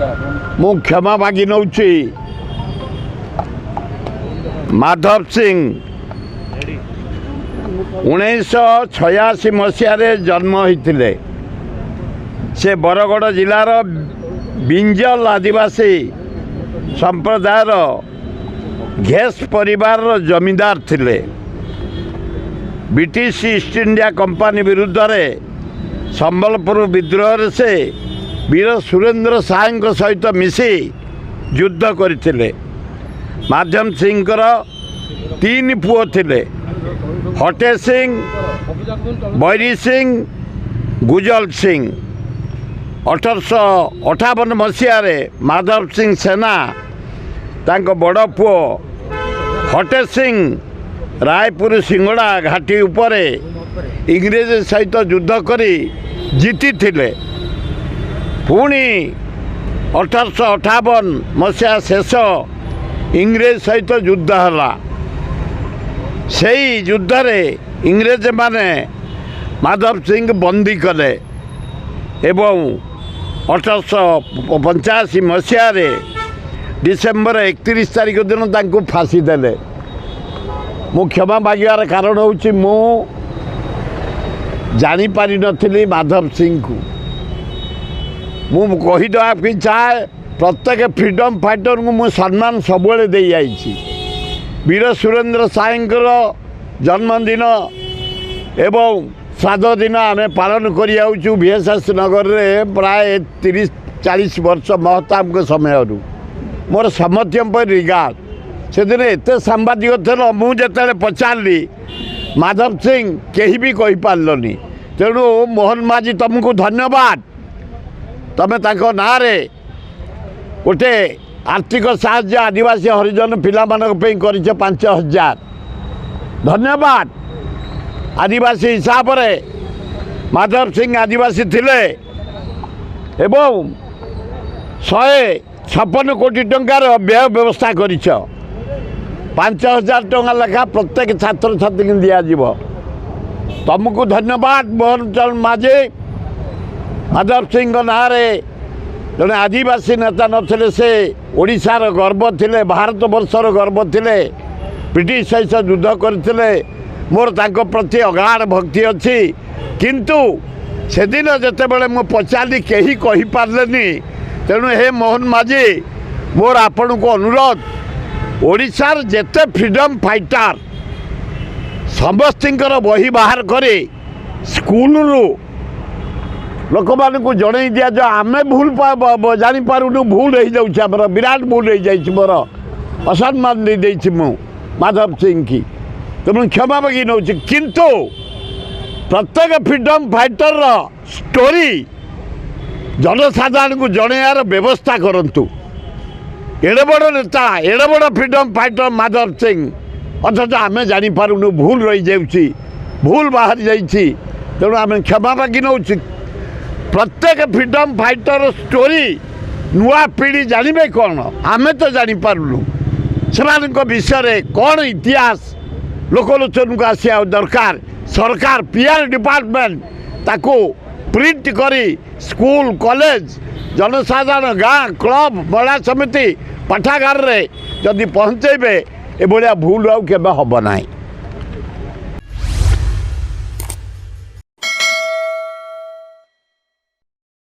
मु क्षमा मागी नौची माधव सिंह 1986 मसीह जन्म होते से बरगढ़ जिलार बिंजल आदिवासी संप्रदायर घेस परिवार जमींदार थिले। ब्रिटिश ईस्ट इंडिया कंपनी विरुद्ध रे संबलपुर विद्रोह से वीर सुरेंद्र साय सहित मिसी युद्ध करथिले। माधव सिंह 3 पुओ थिले, हटे सिंह, बैरी सिंह, गुजल सिंह। 1858 मसीह माधव सिंह सेना तांको बड़ पुओ हटे सिंह रायपुर सिंगड़ा घाटी उपरे इंग्रेज सहित युद्ध करी जीति थिले। पुणी 1858 मसीहा शेष इंग्रेज सहित युद्ध हला। से युद्ध रे इंग्रेज माने माधव सिंह बंदी कले एवं 1885 मसीह डिसेम्बर 31 तारीख दिन तांको फांसी देले। मु क्षमा मागिबार कारण होउची मु जानी पारि नथिली माधव सिंह को। मु कहीदेवा कि चाहे प्रत्येक फ्रीडम फाइटर को मु सम्मान सबुले दे जाइछि। वीर सुरेंद्र साय जन्मदिन एवं श्राद्ध दिन आम पालन करूँ VSS नगर में प्राय 30-40 वर्ष महताब समय मोर समर्थ्य पर रिगार्ड से दिन एत सांबादिक थे मुझे पचारि माधव सिंह कहीं भी कही पार्लनी। तेणु मोहन माझी तुमको धन्यवाद। तमें ना गोटे आर्थिक साहाय्य आदिवासी हरिजन पिला 5,000 धन्यवाद। आदिवासी हिसाब से माधव सिंह आदिवासी थिले एवं 156 कोटी टंकार व्यय व्यवस्था कर 5,000 टंका लेखा प्रत्येक छात्र छात्री को दिज्व। तुमको धन्यवाद मोहन चरण माझी। माधव सिंह ना जड़े आदिवासी नेता नथिले से ओडिशार गर्व थिले, भारत वर्षर गर्व थिले। ब्रिटिश सहित युद्ध करथिले। मोर तांको प्रति अगाध भक्ति अच्छी। किंतु से दिन जिते बड़े मु पचारि कहीं कही पार्लेनी। तेणु हे मोहन माझी मोर आपण को अनुरोध ओडिशार जेते फ्रीडम फाइटर समस्तर बही बाहर करे स्कूल लोक मान को जन दिया जो आम भूल जापारूनु भूल हो जाऊँ विराट भूल हो जाए मोर असम्मान दे मु माधव सिंह की। तेणु क्षमा मागी नौ किंतु प्रत्येक फ्रीडम फाइटर स्टोरी जनसाधारण को जनयार व्यवस्था करूँ। एड़े बड़ नेता एड़े बड़ फ्रीडम फाइटर माधव सिंह अथच आम जापारूनु भूल रही जाऊँगी भूल बाहर जाइए। तेणु आम क्षमा मागी नौ प्रत्येक फ्रीडम फाइटर स्टोरी नुआ पीढ़ी जानवे कौन आम तो जापारूनु से विषय कौन इतिहास लोकलोचन को आसिया दरकार। सरकार PR डिपार्टमेंट ताको प्रिंट करी स्कूल कॉलेज जनसाधारण गाँ क्लब महिला समिति पाठागार रे जदि पहुँचेबे ए भलिया भूल आउ केबे हब नाही।